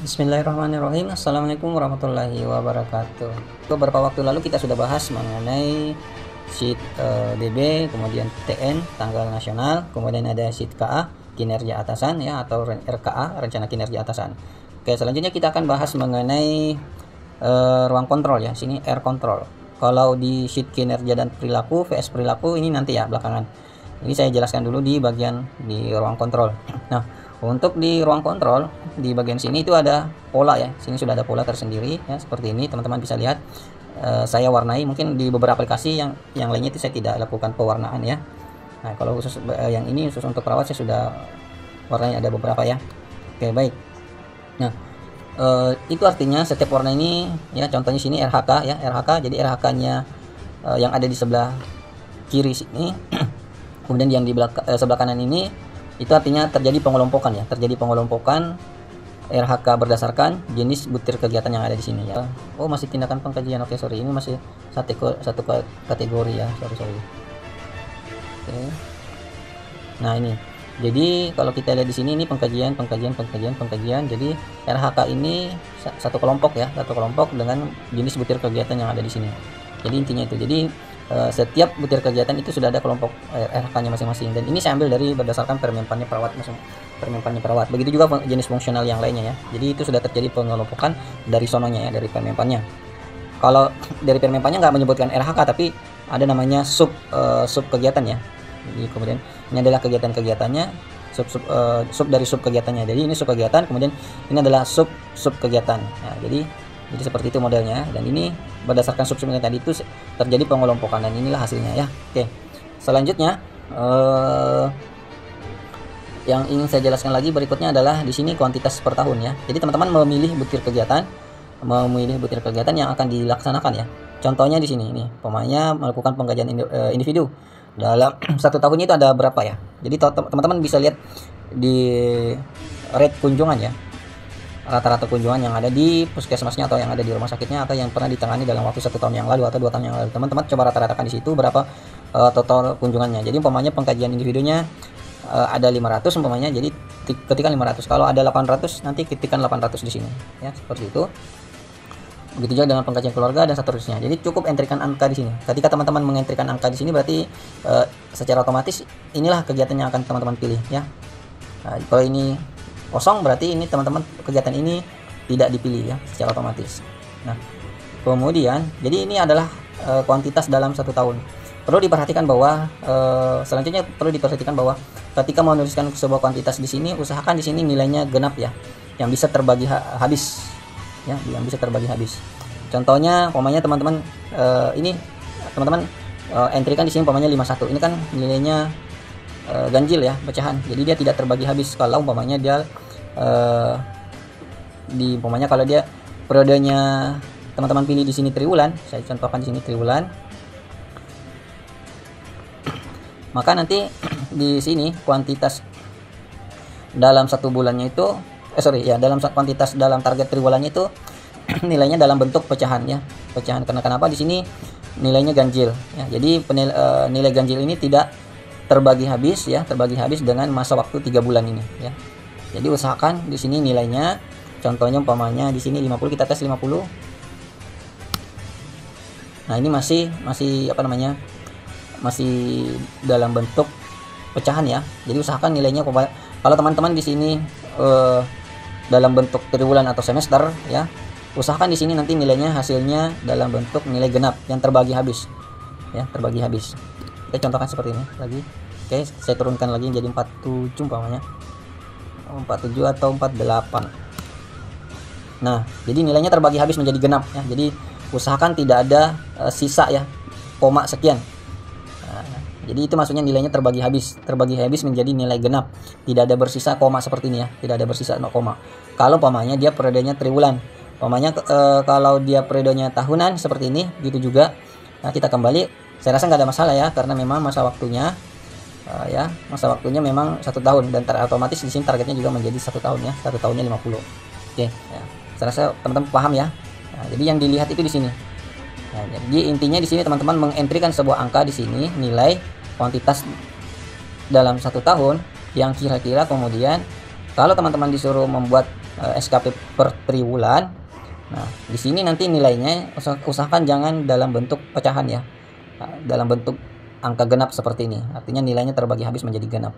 Bismillahirrahmanirrahim. Assalamualaikum warahmatullahi wabarakatuh. Beberapa waktu lalu kita sudah bahas mengenai sheet DB, kemudian TN tanggal nasional, kemudian ada sheet KA kinerja atasan ya, atau RKA rencana kinerja atasan. Oke, selanjutnya kita akan bahas mengenai ruang kontrol ya. Sini R control. Kalau di sheet kinerja dan perilaku VS perilaku ini nanti ya belakangan. Ini saya jelaskan dulu di bagian di ruang kontrol. Nah, untuk di ruang kontrol di bagian sini itu ada pola ya. Sini sudah ada pola tersendiri ya, seperti ini teman-teman bisa lihat. Saya warnai, mungkin di beberapa aplikasi yang lainnya itu saya tidak lakukan pewarnaan ya. Nah, kalau khusus yang ini khusus untuk perawat saya sudah warnai, ada beberapa ya. Oke, baik. Nah, itu artinya setiap warna ini ya, contohnya sini RHK ya, RHK. Jadi RHK-nya yang ada di sebelah kiri sini kemudian yang di sebelah kanan ini itu artinya terjadi pengelompokan ya, terjadi pengelompokan RHK berdasarkan jenis butir kegiatan yang ada di sini ya. Oh, masih tindakan pengkajian. Oke, sorry, ini masih satu kategori ya, sorry. Oke. Nah, ini jadi kalau kita lihat di sini ini pengkajian. Jadi RHK ini satu kelompok ya, satu kelompok dengan jenis butir kegiatan yang ada di sini. Jadi intinya itu. Jadi setiap butir kegiatan itu sudah ada kelompok RHK-nya masing-masing, dan ini saya ambil dari berdasarkan permenpannya perawat. Begitu juga jenis fungsional yang lainnya ya. Jadi itu sudah terjadi pengelompokan dari sononya ya, dari permenpannya. Kalau dari permenpannya nggak menyebutkan RHK, tapi ada namanya sub kegiatan ya. Jadi kemudian ini adalah kegiatan-kegiatannya, sub dari sub kegiatannya. Jadi ini sub kegiatan, kemudian ini adalah sub kegiatan. Nah, jadi seperti itu modelnya, dan ini berdasarkan sub-subnya tadi itu terjadi pengelompokan, dan inilah hasilnya ya. Oke, selanjutnya yang ingin saya jelaskan lagi berikutnya adalah di sini kuantitas per tahun ya. Jadi teman-teman memilih butir kegiatan yang akan dilaksanakan ya. Contohnya di sini ini pemainnya melakukan pengkajian individu dalam satu tahunnya itu ada berapa ya. Jadi teman-teman bisa lihat di rate kunjungan ya, rata-rata kunjungan yang ada di puskesmasnya atau yang ada di rumah sakitnya atau yang pernah ditangani dalam waktu 1 tahun yang lalu atau 2 tahun yang lalu. Teman-teman coba rata-ratakan di situ berapa total kunjungannya. Jadi umpamanya pengkajian individunya ada 500 umpamanya, jadi ketikkan 500. Kalau ada 800 nanti ketikkan 800 di sini ya, seperti itu. Begitu juga dengan pengkajian keluarga dan seterusnya. Jadi cukup entrikan angka di sini. Ketika teman-teman mengentrikan angka di sini berarti secara otomatis inilah kegiatan yang akan teman-teman pilih ya. Nah, kalau ini kosong berarti ini teman-teman kegiatan ini tidak dipilih ya secara otomatis. Nah, kemudian jadi ini adalah kuantitas dalam 1 tahun. Perlu diperhatikan bahwa selanjutnya perlu diperhatikan bahwa ketika menuliskan sebuah kuantitas di sini, usahakan di sini nilainya genap ya, yang bisa terbagi habis ya, yang bisa terbagi habis. Contohnya umpamanya teman-teman ini teman-teman entrikan di sini umpamanya 51. Ini kan nilainya ganjil ya, pecahan. Jadi dia tidak terbagi habis kalau umpamanya dia umpamanya kalau dia periodenya teman-teman pilih di sini triwulan, saya contohkan di sini triwulan. Maka nanti di sini kuantitas dalam 1 bulannya itu dalam kuantitas dalam target triwulannya itu nilainya dalam bentuk pecahan ya. Pecahan karena kenapa di sini nilainya ganjil ya. Jadi nilai ganjil ini tidak terbagi habis ya, terbagi habis dengan masa waktu 3 bulan ini ya. Jadi usahakan di sini nilainya, contohnya umpamanya di sini 50, kita tes 50. Nah, ini masih apa namanya? Masih dalam bentuk pecahan ya. Jadi usahakan nilainya, kalau teman-teman di sini dalam bentuk triwulan atau semester ya, usahakan di sini nanti nilainya hasilnya dalam bentuk nilai genap yang terbagi habis ya, terbagi habis. Kita contohkan seperti ini lagi. Oke, saya turunkan lagi jadi 47 umpamanya, 47 atau 48. Nah, jadi nilainya terbagi habis menjadi genap ya. Jadi usahakan tidak ada sisa ya, koma sekian. Nah, jadi itu maksudnya nilainya terbagi habis menjadi nilai genap, tidak ada bersisa koma seperti ini ya, tidak ada bersisa koma. Kalau umpamanya dia periodenya triwulan, umpamanya kalau dia periodenya tahunan seperti ini gitu juga. Nah, kita kembali, saya rasa nggak ada masalah ya, karena memang masa waktunya memang 1 tahun, dan otomatis di sini targetnya juga menjadi 1 tahun ya, 1 tahunnya 50. Oke ya, saya rasa teman-teman paham ya. Nah, jadi yang dilihat itu di sini. Nah, jadi intinya di sini teman-teman mengentrikan sebuah angka di sini, nilai kuantitas dalam 1 tahun yang kira-kira kemudian kalau teman-teman disuruh membuat SKP per triwulan. Nah, di sini nanti nilainya usahakan jangan dalam bentuk pecahan ya. Dalam bentuk angka genap seperti ini. Artinya nilainya terbagi habis menjadi genap.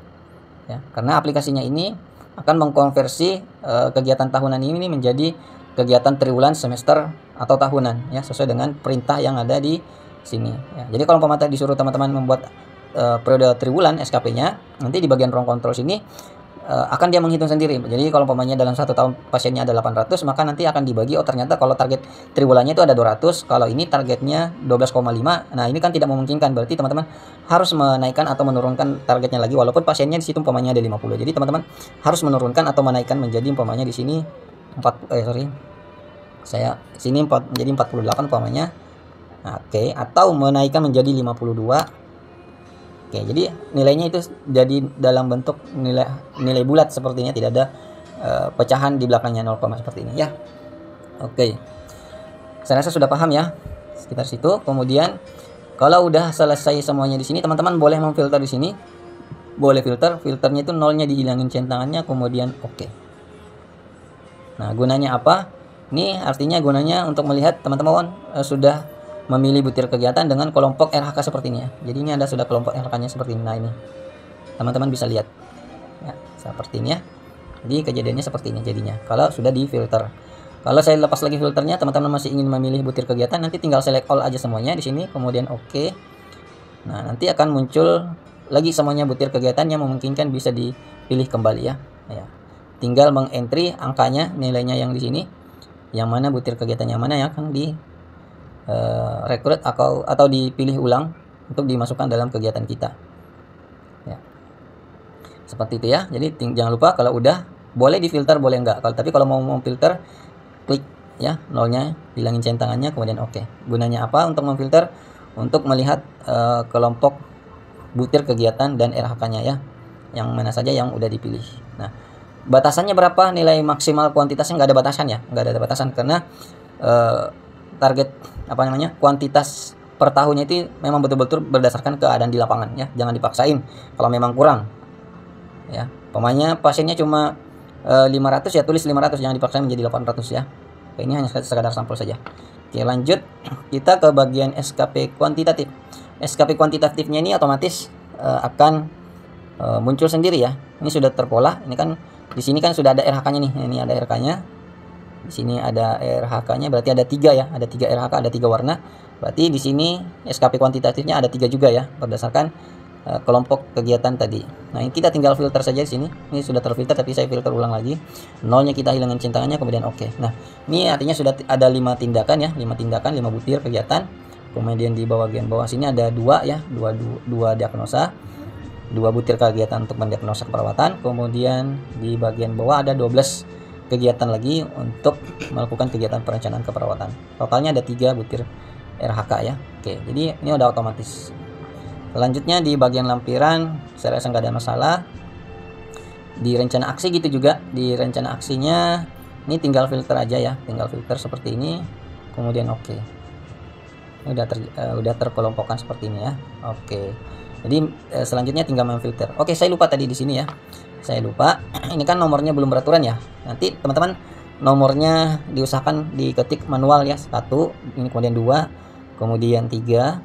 Ya, karena aplikasinya ini akan mengkonversi kegiatan tahunan ini menjadi kegiatan triwulan, semester atau tahunan ya, sesuai dengan perintah yang ada di sini ya. Jadi kalau pematah disuruh teman-teman membuat periode triwulan SKP-nya, nanti di bagian ruang kontrol sini akan dia menghitung sendiri. Jadi kalau umpamanya dalam 1 tahun pasiennya ada 800, maka nanti akan dibagi, oh ternyata kalau target triwulannya itu ada 200, kalau ini targetnya 12,5. Nah, ini kan tidak memungkinkan, berarti teman-teman harus menaikkan atau menurunkan targetnya lagi, walaupun pasiennya di situ umpamanya ada 50. Jadi teman-teman harus menurunkan atau menaikkan menjadi umpamanya di sini menjadi 48 umpamanya. Oke, atau menaikkan menjadi 52. Oke, jadi nilainya itu jadi dalam bentuk nilai bulat sepertinya, tidak ada pecahan di belakangnya 0, seperti ini ya. Oke. Saya rasa sudah paham ya sekitar situ. Kemudian kalau udah selesai semuanya di sini, teman-teman boleh memfilter di sini. Boleh filternya itu nolnya dihilangin centangannya, kemudian oke. Nah, gunanya apa? Ini artinya gunanya untuk melihat teman-teman sudah memilih butir kegiatan dengan kelompok RHK seperti ini ya. Jadi ini ada sudah kelompok RHK-nya seperti ini. Nah, ini teman-teman bisa lihat ya, seperti ini ya. Jadi kejadiannya seperti ini jadinya kalau sudah di filter. Kalau saya lepas lagi filternya, teman-teman masih ingin memilih butir kegiatan, nanti tinggal select all aja semuanya di sini, kemudian oke. Nah, nanti akan muncul lagi semuanya butir kegiatan yang memungkinkan bisa dipilih kembali ya. Ya. Tinggal mengentry angkanya, nilainya yang di sini, yang mana butir kegiatan yang mana yang akan di rekrut atau dipilih ulang untuk dimasukkan dalam kegiatan kita ya. Seperti itu ya. Jadi jangan lupa kalau udah boleh difilter, boleh enggak. Tapi kalau mau filter, klik ya nolnya, hilangin centangannya, kemudian oke. Gunanya apa untuk memfilter? Untuk melihat kelompok butir kegiatan dan RHK-nya ya, yang mana saja yang udah dipilih. Nah, batasannya berapa nilai maksimal kuantitasnya? Nggak ada batasan ya, nggak ada batasan, karena target kuantitas per tahunnya itu memang betul-betul berdasarkan keadaan di lapangan ya. Jangan dipaksain kalau memang kurang ya. Pokoknya pasiennya cuma 500 ya, tulis 500, jangan dipaksain menjadi 800 ya. Oke, ini hanya sekadar sampel saja. Oke, lanjut kita ke bagian SKP kuantitatif. SKP kuantitatifnya ini otomatis akan muncul sendiri ya. Ini sudah terpola. Ini kan di sini kan sudah ada RHK-nya nih. Ini ada RHK-nya. Di sini ada RHK-nya, berarti ada 3 ya, ada 3 RHK, ada 3 warna. Berarti di sini SKP kuantitatifnya ada 3 juga ya, berdasarkan kelompok kegiatan tadi. Nah, ini kita tinggal filter saja di sini. Ini sudah terfilter, tapi saya filter ulang lagi. Nolnya kita hilangin centangannya, kemudian oke. Nah, ini artinya sudah ada 5 tindakan ya, 5 tindakan, 5 butir kegiatan. Kemudian di bagian bawah sini ada 2 ya, 2 diagnosa, 2 butir kegiatan untuk mendiagnosa keperawatan. Kemudian di bagian bawah ada 12 kegiatan lagi untuk melakukan kegiatan perencanaan keperawatan. Totalnya ada 3 butir RHK ya. Oke, jadi ini udah otomatis. Selanjutnya di bagian lampiran, saya rasa nggak ada masalah. Di rencana aksi gitu juga. Di rencana aksinya ini tinggal filter aja ya, tinggal filter seperti ini. Kemudian oke. Ini udah terkelompokkan seperti ini ya. Oke. Jadi selanjutnya tinggal memfilter. Oke, saya lupa tadi di sini ya. Saya lupa, ini kan nomornya belum beraturan ya. Nanti teman-teman nomornya diusahakan diketik manual ya. 1, ini kemudian 2, kemudian 3,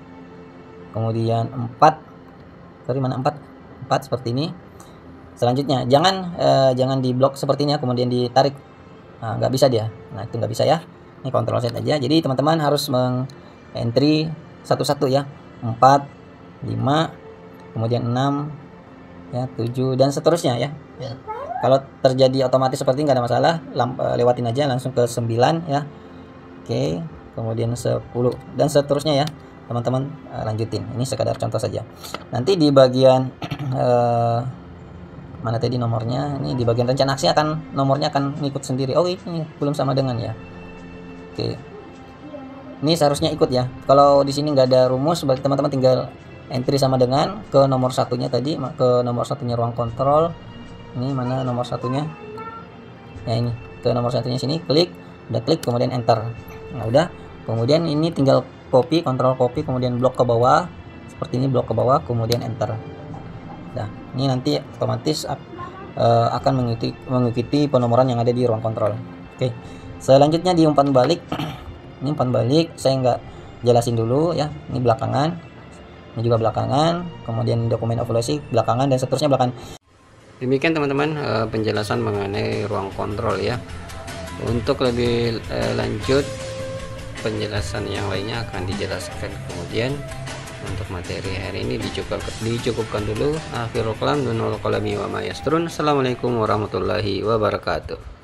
kemudian 4. Sorry, mana 4? 4 seperti ini. Selanjutnya jangan diblok seperti ini ya, kemudian ditarik. Nah, nggak bisa dia. Nah, itu nggak bisa ya. Ini Ctrl Z aja. Jadi teman-teman harus meng-entry satu-satu ya. 4, 5, kemudian 6, ya 7 dan seterusnya ya. Kalau terjadi otomatis seperti nggak ada masalah, lewatin aja langsung ke 9 ya. Oke, kemudian 10 dan seterusnya ya teman-teman. Lanjutin, ini sekadar contoh saja. Nanti di bagian mana tadi nomornya, ini di bagian rencana aksi nomornya akan ngikut sendiri. Oh, ini belum sama dengan ya. Oke, ini seharusnya ikut ya. Kalau di sini nggak ada rumus, berarti teman-teman tinggal entry sama dengan ke nomor satunya tadi, ke nomor satunya ruang kontrol. Ini mana nomor satunya ya, ini ke nomor satunya sini, klik, udah klik, kemudian enter. Nah, udah, kemudian ini tinggal copy, kontrol copy, kemudian blok ke bawah seperti ini, blok ke bawah, kemudian enter. Nah, ini nanti otomatis akan mengikuti penomoran yang ada di ruang kontrol. Oke, selanjutnya di umpan balik. Ini umpan balik saya nggak jelasin dulu ya, ini belakangan, ini juga belakangan, kemudian dokumen evaluasi belakangan, dan seterusnya belakangan. Demikian teman-teman penjelasan mengenai ruang kontrol ya. Untuk lebih lanjut penjelasan yang lainnya akan dijelaskan kemudian. Untuk materi hari ini dicukupkan dulu. Akhirul kalam, dunul qalami wa ma yastrun. Assalamualaikum warahmatullahi wabarakatuh.